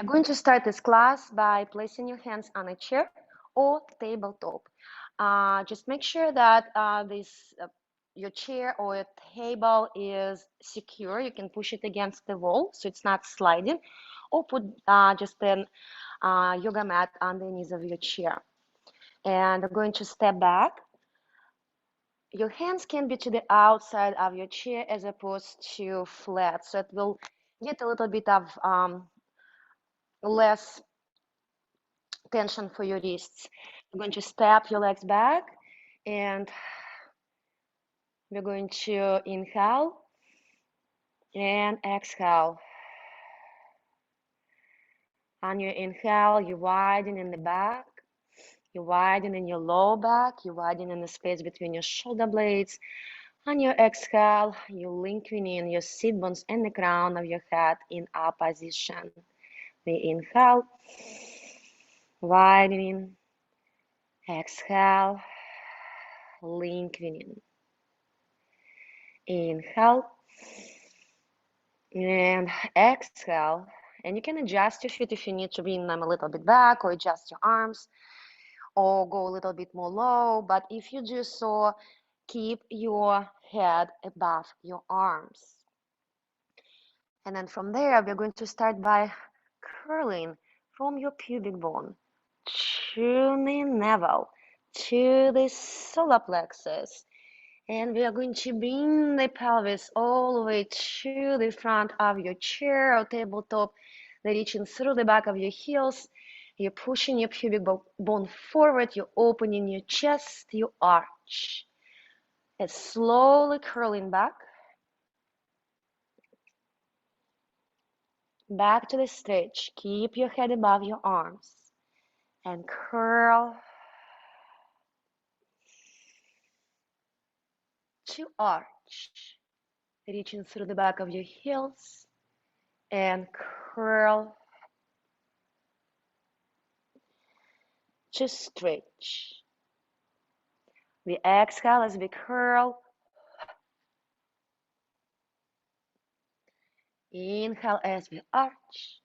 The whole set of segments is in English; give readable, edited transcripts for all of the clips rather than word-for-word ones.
are going to start this class by placing your hands on a chair or tabletop. Just make sure that your chair or your table is secure. You can push it against the wall so it's not sliding, or put just an yoga mat underneath of your chair. And I'm going to step back. Your hands can be to the outside of your chair as opposed to flat, so it will get a little bit of less tension for your wrists. You're going to step your legs back, and we're going to inhale and exhale. On your inhale, you widen in the back, you widen in your low back, you widen in the space between your shoulder blades. On your exhale, you lengthen in your sit bones and the crown of your head in up position. We inhale, widening, exhale, lengthening. Inhale and exhale. And you can adjust your feet if you need to bring them a little bit back, or adjust your arms, or go a little bit more low. But if you do so, keep your head above your arms. And then from there, we're going to start by curling from your pubic bone to the navel, to the solar plexus. And we are going to bring the pelvis all the way to the front of your chair or tabletop, reaching through the back of your heels. You're pushing your pubic bone forward, you're opening your chest, you arch. It's slowly curling back to the stretch. Keep your head above your arms and curl to arch, reaching through the back of your heels and curl to stretch. We exhale as we curl. Inhale as we arch.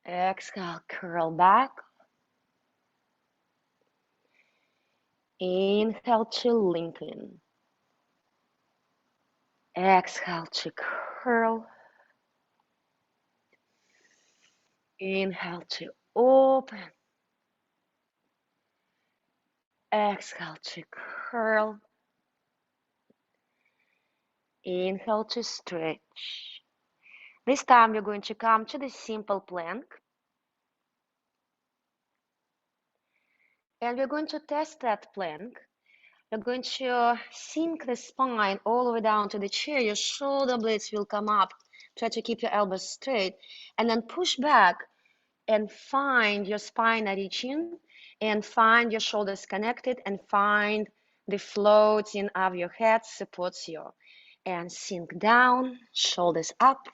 Exhale, curl back. Inhale to lengthen. Exhale to curl. Inhale to open. Exhale to curl. Inhale to stretch. This time we're going to come to the simple plank. And we're going to test that plank. We're going to sink the spine all the way down to the chair. Your shoulder blades will come up. Try to keep your elbows straight. And then push back and find your spine reaching, and find your shoulders connected, and find the floating of your head supports you. And sink down, shoulders up,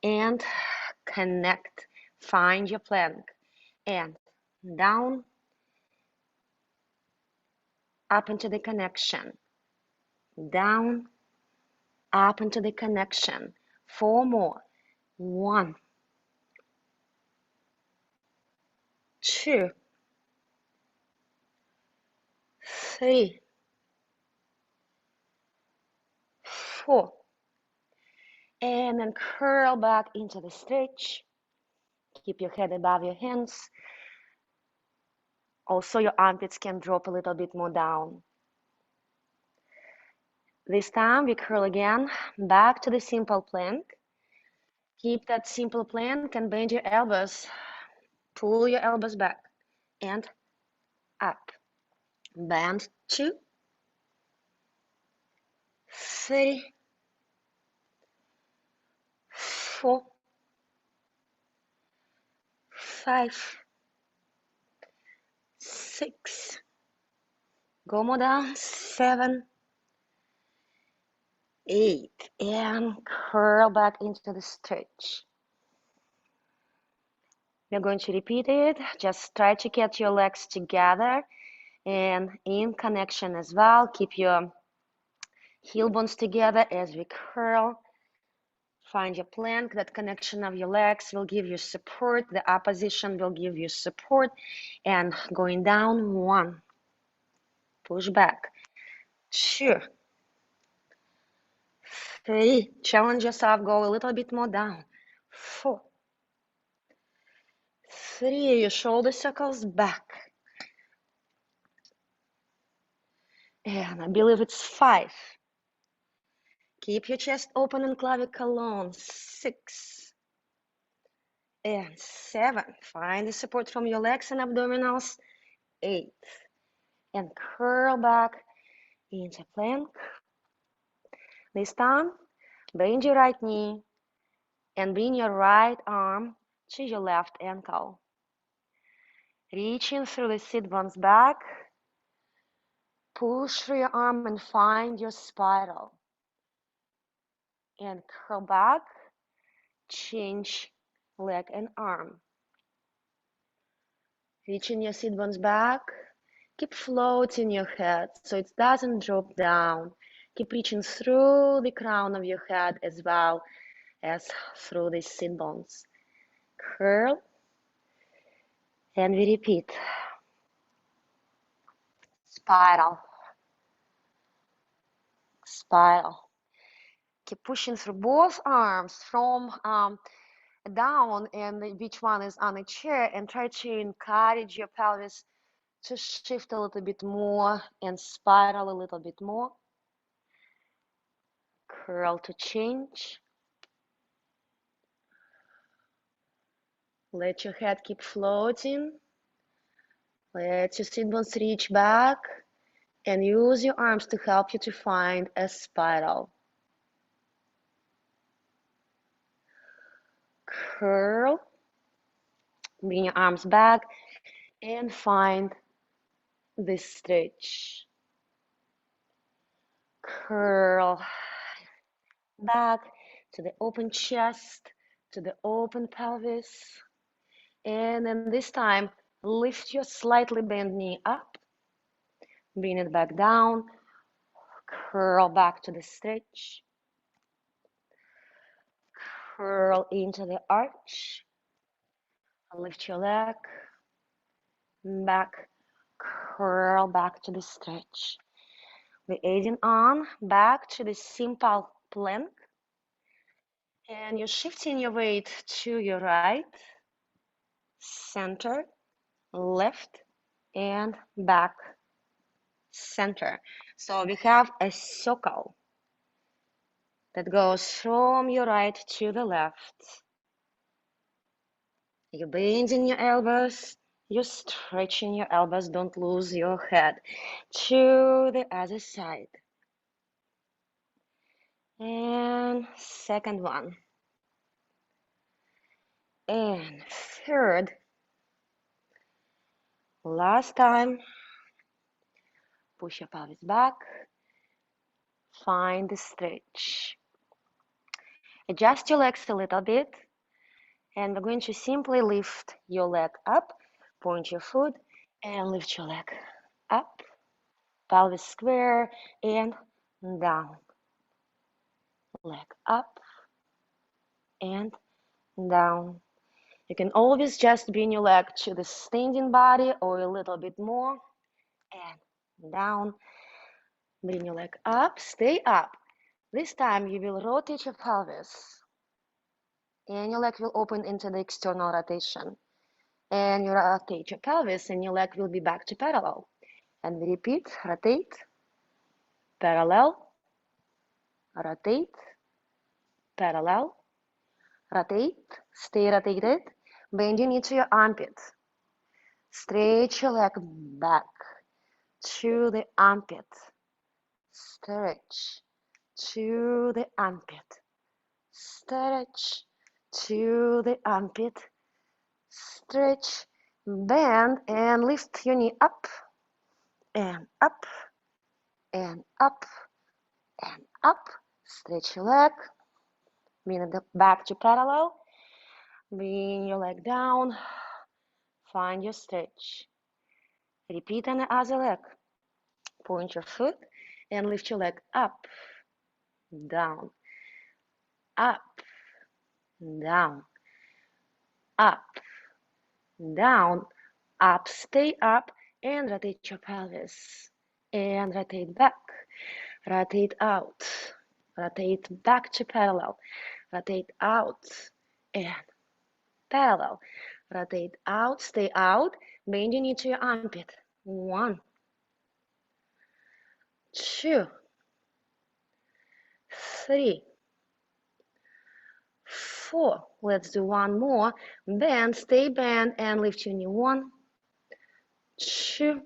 and connect. Find your plank. And down, up into the connection. Down, up into the connection. 4 more. 1, 2, 3, 4. And then curl back into the stretch. Keep your head above your hands. Also, your armpits can drop a little bit more down. This time we curl again back to the simple plank. Keep that simple plank and bend your elbows. Pull your elbows back and up. Bend 2, 3, 4, 5, 6. Go more down. 7, 8. And curl back into the stretch. We're going to repeat it. Just try to get your legs together and in connection as well. Keep your heel bones together as we curl Find your plank. That connection of your legs will give you support. The opposition will give you support. And going down, 1. Push back. 2. 3. Challenge yourself. Go a little bit more down. 4. 3. Your shoulder circles back. And I believe it's 5. Keep your chest open and clavicle long. 6. And 7. Find the support from your legs and abdominals. 8. And curl back into plank. This time, bend your right knee and bring your right arm to your left ankle. Reaching through the sit bones back. Push through your arm and find your spiral. And curl back. Change leg and arm. Reaching your sit bones back. Keep floating your head so it doesn't drop down. Keep reaching through the crown of your head as well as through the sit bones. Curl. And we repeat. Spiral. Spiral. Keep pushing through both arms from down, and which one is on a chair, and try to encourage your pelvis to shift a little bit more and spiral a little bit more. Curl to change. Let your head keep floating. Let your sit bones reach back and use your arms to help you to find a spiral. Curl. Bring your arms back and find this stretch. Curl back to the open chest, to the open pelvis. And then this time, lift your slightly bent knee up. Bring it back down. Curl back to the stretch. Curl into the arch. Lift your leg. Back. Curl back to the stretch. We're adding on back to the simple plank. And you're shifting your weight to your right, center, left, and back, center. So we have a circle that goes from your right to the left. You're bending your elbows, you're stretching your elbows, don't lose your head. To the other side. And second one. And third. Last time. Push your pelvis back. Find the stretch. Adjust your legs a little bit. And we're going to simply lift your leg up, point your foot, and lift your leg up, pelvis square, and down. Leg up and down. You can always just bring your leg to the standing body or a little bit more, and down. Bring your leg up, stay up. This time you will rotate your pelvis, and your leg will open into the external rotation. And you rotate your pelvis and your leg will be back to parallel. And we repeat, rotate, parallel, rotate, parallel, rotate, stay rotated, bend your knee to your armpit. Stretch your leg back to the armpit. Stretch to the armpit. Stretch to the armpit. Stretch, bend, and lift your knee up and up and up and up. Stretch your leg. Bring it back to parallel. Bring your leg down. Find your stretch. Repeat on the other leg. Point your foot and lift your leg up, down, up, down, up, down, up, stay up, and rotate your pelvis. And rotate back, rotate out, rotate back to parallel, rotate out, and parallel. Rotate out, stay out, bend your knee to your armpit. 1, 2, 3, 4. Let's do one more. Bend, stay bent, and lift your knee. 1, 2,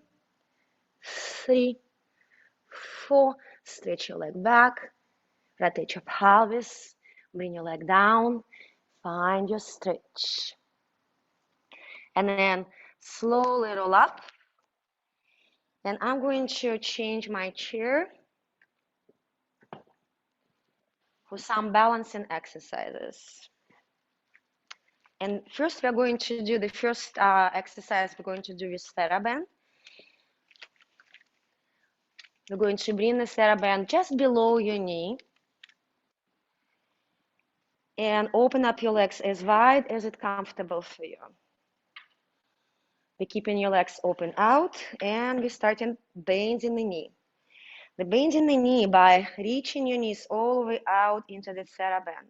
3, 4. Stretch your leg back, rotate your pelvis, bring your leg down, find your stretch. And then slowly roll up. And I'm going to change my chair for some balancing exercises. And first we're going to do the first exercise we're going to do with TheraBand. We're going to bring the TheraBand just below your knee and open up your legs as wide as it's comfortable for you. We're keeping your legs open out and we're starting bending the knee. The bending the knee by reaching your knees all the way out into the TheraBand.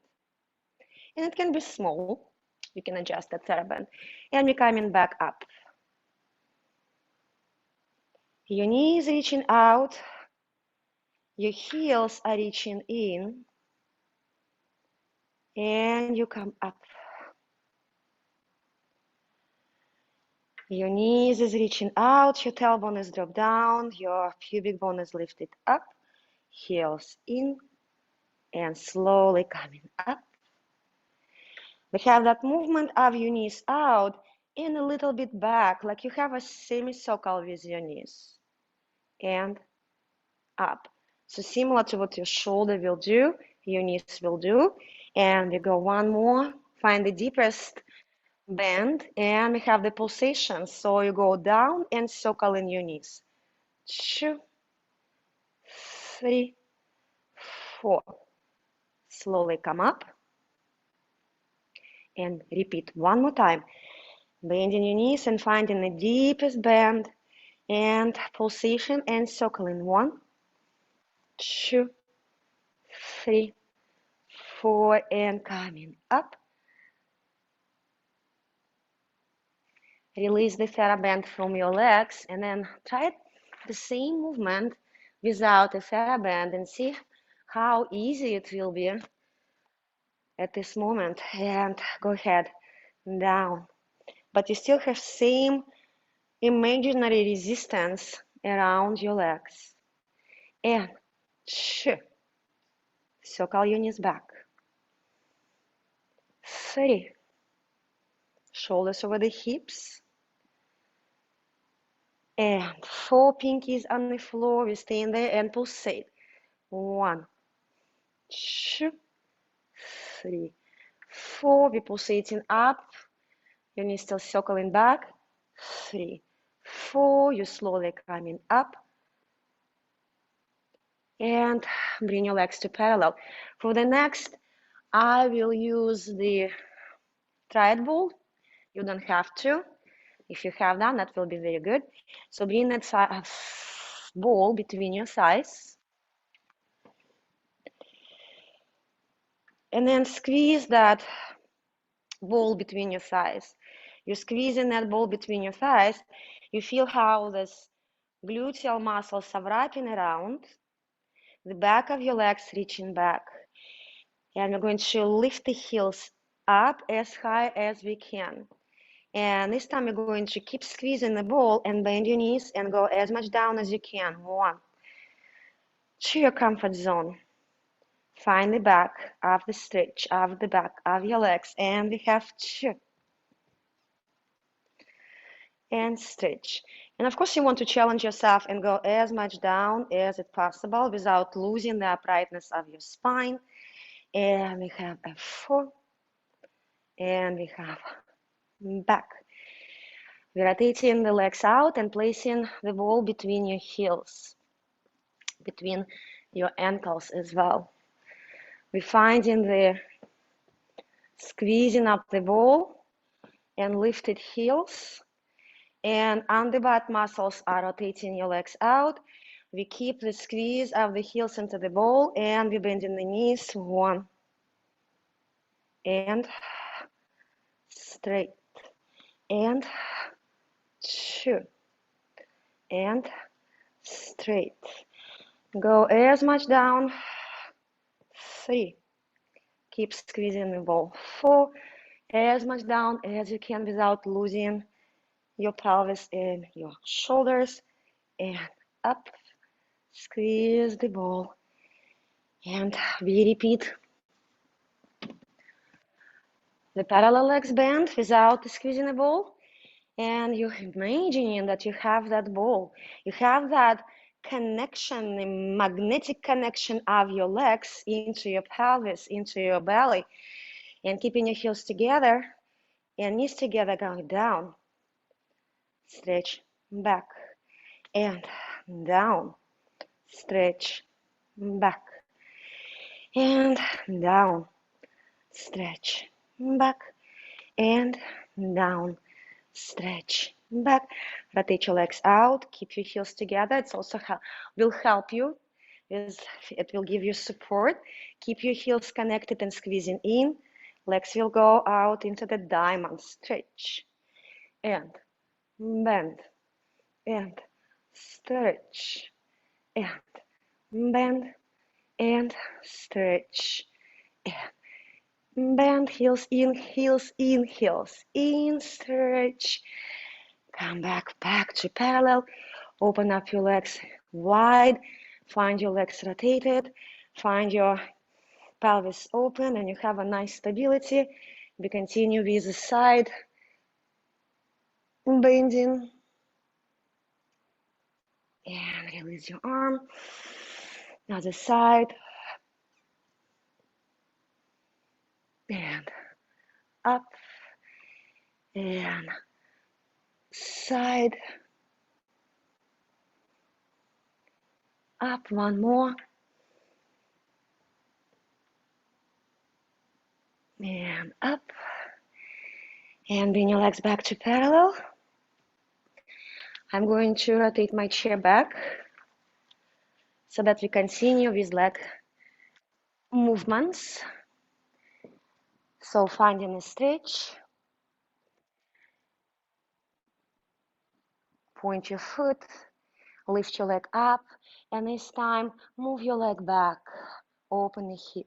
And it can be small. You can adjust that TheraBand. And we're coming back up. Your knees reaching out. Your heels are reaching in. And you come up. Your knees is reaching out. Your tailbone is dropped down. Your pubic bone is lifted up. Heels in. And slowly coming up. We have that movement of your knees out and a little bit back, like you have a semicircle with your knees. And up. So similar to what your shoulder will do, your knees will do. And we go one more, find the deepest bend, and we have the pulsation. So you go down and circle in your knees. 2, 3, 4. Slowly come up. And repeat one more time. Bending your knees and finding the deepest bend and pulsation and circling. 1, 2, 3, 4, and coming up. Release the TheraBand from your legs and then try the same movement without a TheraBand and see how easy it will be at this moment. And go ahead, down. But you still have same imaginary resistance around your legs. And 2. Circle your knees back. 3. Shoulders over the hips. And 4 pinkies on the floor. We stay in there and pulsate. 1, 2, 3, 4. We're pulsating up. Your knees still circling back. 3, 4. You're slowly coming up. And bring your legs to parallel. For the next, I will use the triad ball. You don't have to. If you have done, that will be very good. So bring that ball between your thighs. And then squeeze that ball between your thighs. You're squeezing that ball between your thighs. You feel how this gluteal muscles are wrapping around. The back of your legs reaching back. And we're going to lift the heels up as high as we can. And this time you're going to keep squeezing the ball and bend your knees and go as much down as you can. 1. To your comfort zone. Find the back of the stretch of the back of your legs. And we have 2. And stretch. And of course you want to challenge yourself and go as much down as it's possible without losing the uprightness of your spine. And we have a 4. And we have back. We're rotating the legs out and placing the ball between your heels, between your ankles as well. We're finding the Squeezing up the ball and lifted heels. And underbutt muscles are rotating your legs out. We keep the squeeze of the heels into the ball and we bending the knees. 1 and straight and 2 and straight. Go as much down. 3. Keep squeezing the ball. 4. As much down as you can without losing your pelvis and your shoulders. And up. Squeeze the ball. And we repeat the parallel legs bend without squeezing the ball. And you're imagining that you have that ball. You have that connection, the magnetic connection of your legs into your pelvis, into your belly. And keeping your heels together and knees together, going down. Stretch back and down. Stretch back and down. Stretch back and down. Stretch back. Rotate your legs out. Keep your heels together. It's also will help you. It will give you support. Keep your heels connected and squeezing in. Legs will go out into the diamond. Stretch and bend and stretch and bend and stretch and bend. Heels in, heels in, heels in. Stretch. Come back to parallel. Open up your legs wide. Find your legs rotated. Find your pelvis open and you have a nice stability. We continue with the side bending. And release your arm. Other side. And up. And side. Up. One more. And up. And bring your legs back to parallel. I'm going to rotate my chair back so that we continue with leg movements. So finding a stretch. Point your foot, lift your leg up, and this time move your leg back, open the hip.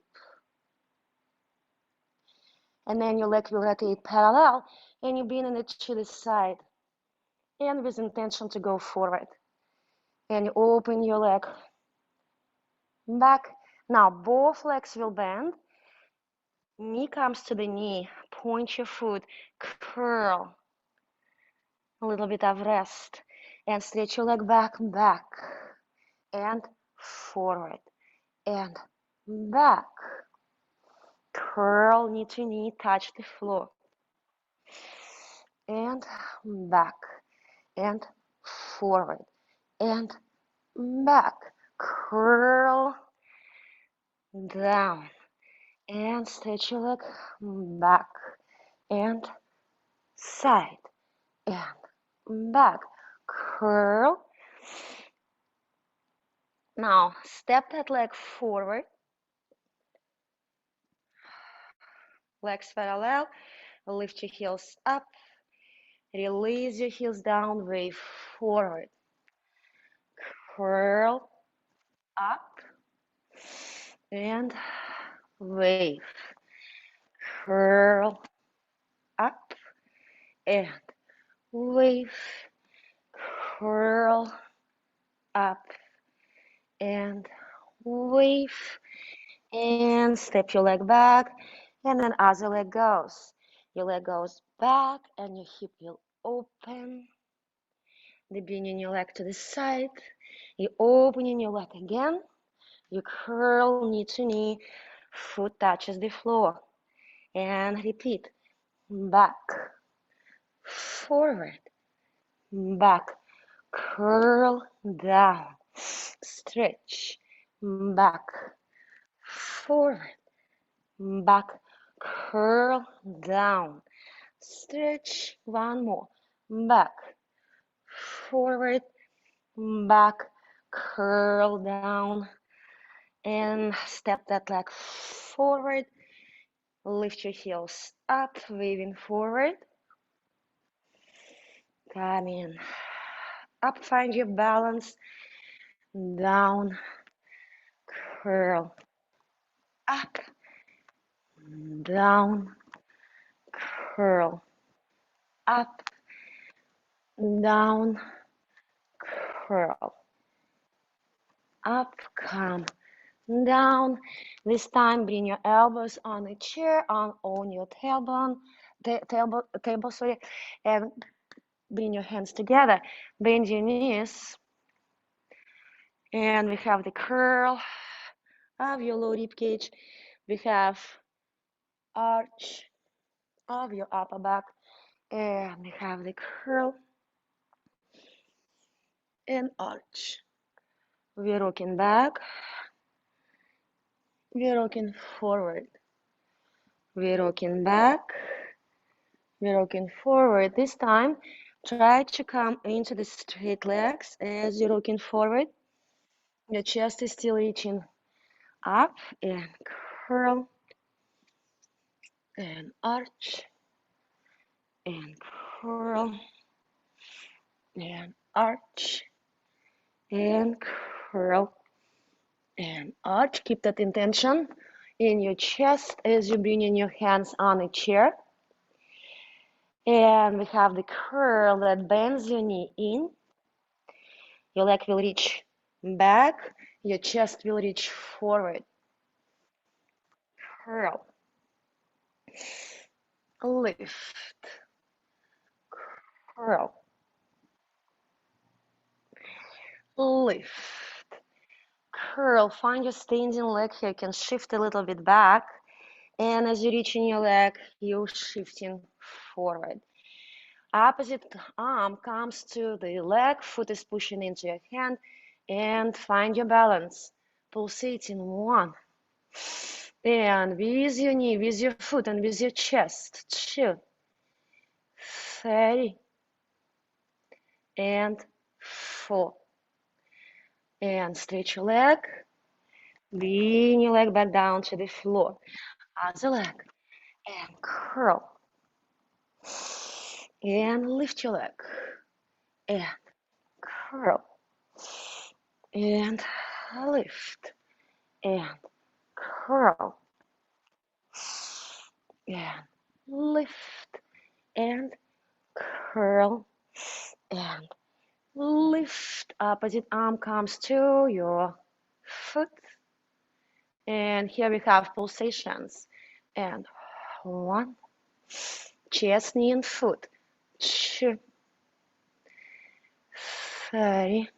And then your leg will rotate parallel, and you bring it to the side, and with intention to go forward. And you open your leg back. Now both legs will bend. Knee comes to the knee, point your foot, curl. A little bit of rest, and stretch your leg back, and forward, and back. Curl knee to knee, touch the floor. And back, and forward, and back. Curl down, and stretch your leg back, and side, and back. Curl. Now step that leg forward. Legs parallel. Lift your heels up. Release your heels down. Wave forward. Curl up. And wave. Curl up. And wave. Curl up. And wave. And step your leg back. And then other leg goes. Your leg goes back and your hip will open. Then bringing your leg to the side. You opening your leg again. You curl knee to knee. Foot touches the floor. And repeat. Back. Forward. Back. Curl down. Stretch. Back. Forward. Back. curl down, stretch, one more, back, forward, back, curl down, and step that leg forward, lift your heels up, waving forward, come in, up, find your balance, down, curl, up, down, curl, up, down, curl, up, come down. This time bring your elbows on the chair, on your tailbone, table, sorry, and bring your hands together, bend your knees, and we have the curl of your low rib cage. We have arch of your upper back, and we have the curl and arch. We're rocking back, we're rocking forward, we're rocking back, we're rocking forward. This time, try to come into the straight legs as you're rocking forward. Your chest is still reaching up, and curl, and arch, and curl, and arch, and curl, and arch. Keep that intention in your chest as you bring in your hands on a chair. And we have the curl that bends your knee in. Your leg will reach back, your chest will reach forward. Curl, lift, curl, lift, curl. Find your standing leg here. You can shift a little bit back. And as you reach in your leg, you're shifting forward. Opposite arm comes to the leg, foot is pushing into your hand, and find your balance. Pulsating, 1. And with your knee, with your foot, and with your chest, 2, 3, and 4. And stretch your leg, bring your leg back down to the floor. Other leg, and curl. And lift your leg, and curl, and lift, and curl, and lift, and curl, and lift. Opposite arm comes to your foot. And here we have pulsations. And 1, chest, knee, and foot. 2, 3,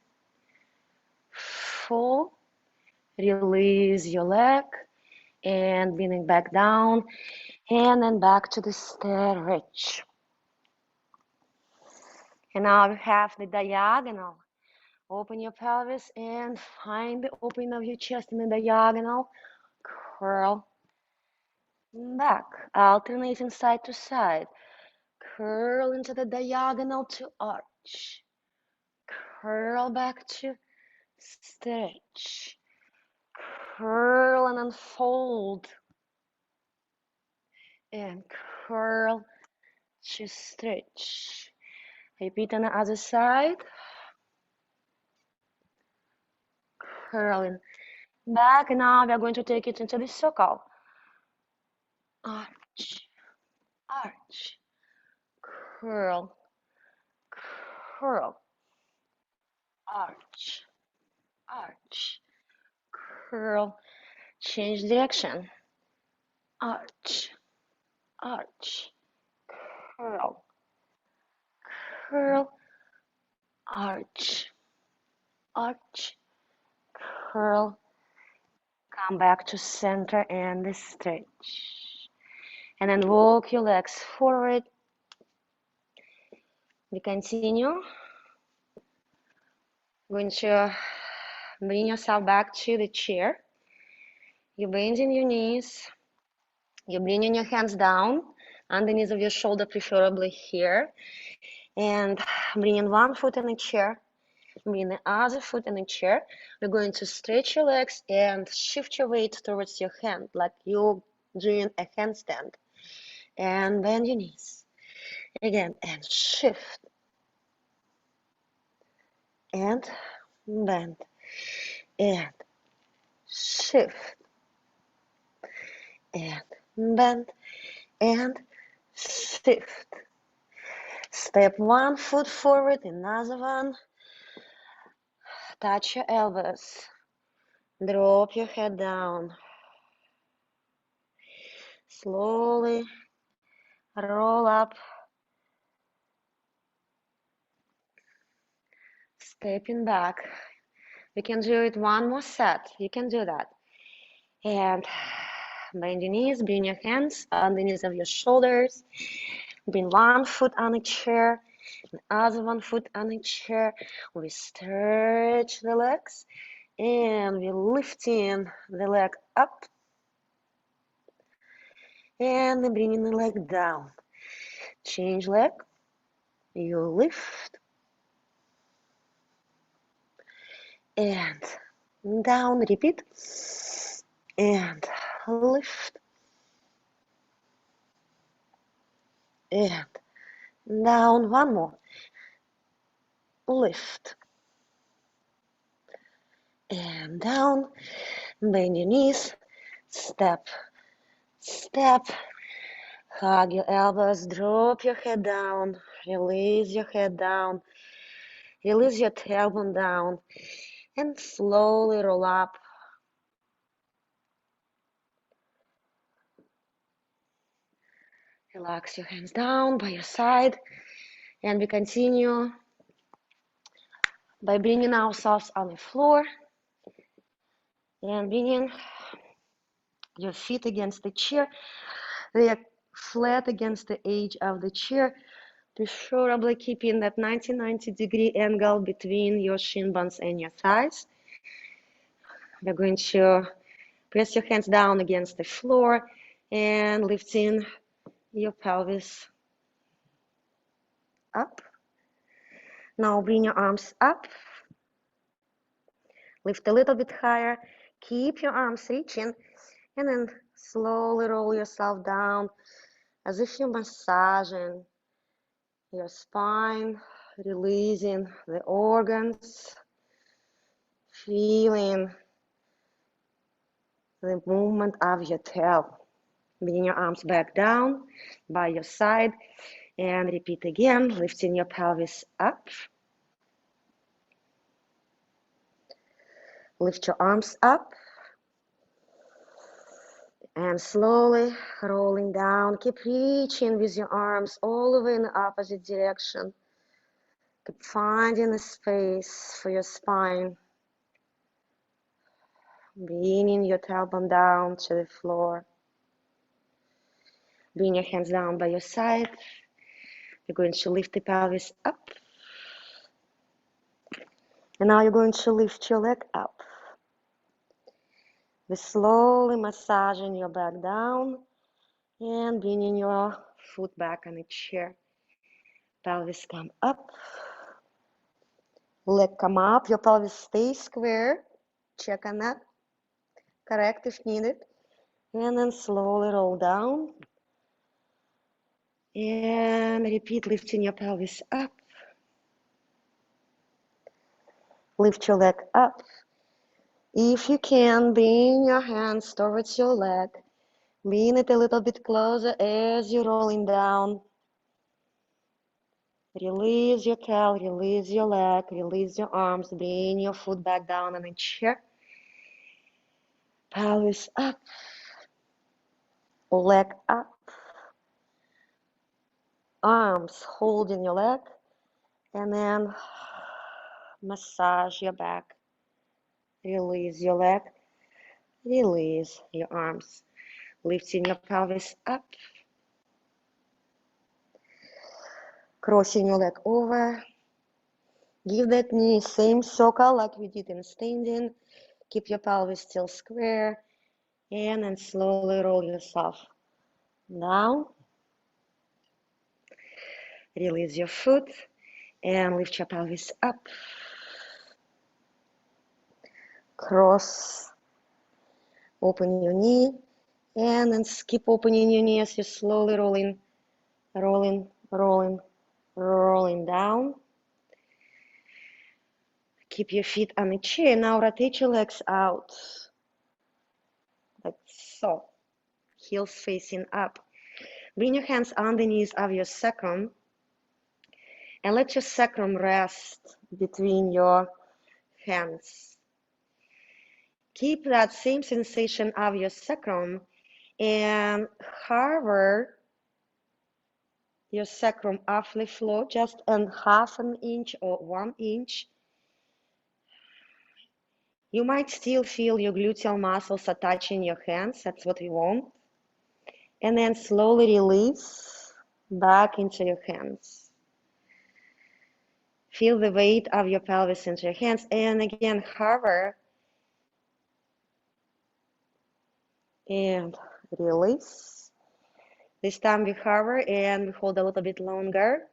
4. Release your leg and bringing back down, and then back to the stretch. And now we have the diagonal. Open your pelvis and find the opening of your chest in the diagonal. Curl back, alternating side to side. Curl into the diagonal to arch. Curl back to stretch. Curl and unfold. And curl to stretch. Repeat on the other side. Curling back. Now we are going to take it into the circle. Arch, arch, curl, curl, arch, arch, curl. Change direction. Arch, arch, curl, curl, arch, arch, curl. Come back to center and the stretch. And then walk your legs forward. We continue. Going to bring yourself back to the chair. You're bending your knees, You're bringing your hands down underneath of your shoulder, preferably here, and bringing one foot in a chair, bring the other foot in a chair. We're going to stretch your legs and shift your weight towards your hand, like you're doing a handstand. And bend your knees again, and shift, and bend, and shift, and bend, and shift. Step one foot forward, another one. Touch your elbows. Drop your head down. Slowly roll up. Stepping back. We can do it one more set. You can do that. And bend your knees, bring your hands underneath of your shoulders. Bring one foot on a chair, and other one foot on a chair. We stretch the legs, and we lifting the leg up, and bringing the leg down. Change leg. You lift, and down. Repeat, and lift, and down. One more. Lift, and down. Bend your knees. Step, step. Hug your elbows. Drop your head down. Release your head down. Release your tailbone down. And slowly roll up. Relax your hands down by your side. And we continue by bringing ourselves on the floor and bringing your feet against the chair. They are flat against the edge of the chair, preferably keeping that 90-degree angle between your shin bones and your thighs. We're going to press your hands down against the floor and lifting your pelvis up. Now bring your arms up. Lift a little bit higher. Keep your arms reaching, and then slowly roll yourself down as if you're massaging your spine, releasing the organs, feeling the movement of your tail. Bring your arms back down by your side, and repeat again, lifting your pelvis up. Lift your arms up and slowly rolling down. Keep reaching with your arms all the way in the opposite direction. Keep finding a space for your spine. Bringing your tailbone down to the floor. Bring your hands down by your side. You're going to lift the pelvis up. And now you're going to lift your leg up. We're slowly massaging your back down and bringing your foot back on the chair. Pelvis come up. Leg come up. Your pelvis stays square. Check on that. Correct if needed. And then slowly roll down. And repeat, lifting your pelvis up. Lift your leg up. If you can, bring your hands towards your leg. Bring it a little bit closer as you're rolling down. Release your tail, release your leg, release your arms. Bring your foot back down on a chair. Pelvis up. Leg up. Arms holding your leg. And then massage your back. Release your leg. Release your arms. Lifting your pelvis up. Crossing your leg over. Give that knee same circle like we did in standing. Keep your pelvis still square. And then slowly roll yourself down. Release your foot and lift your pelvis up. Cross, open your knee, and then keep opening your knee as you're slowly rolling, rolling, rolling, rolling down. Keep your feet on the chair. Now rotate your legs out, like so. Heels facing up. Bring your hands on the knees of your sacrum and let your sacrum rest between your hands. Keep that same sensation of your sacrum and hover your sacrum off the floor just on half an inch or 1 inch. You might still feel your gluteal muscles attaching your hands. That's what we want. And then slowly release back into your hands. Feel the weight of your pelvis into your hands. And again, hover and release. This time we hover and we hold a little bit longer.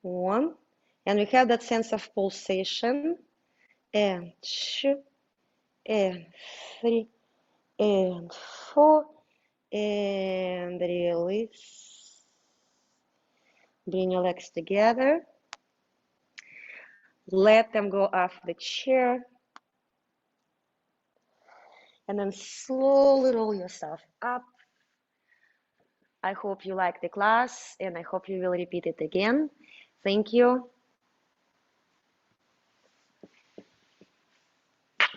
1. And we have that sense of pulsation. And 2. And 3. And 4. And release. Bring your legs together. Let them go off the chair. And then slowly roll yourself up. I hope you liked the class and I hope you will repeat it again. Thank you.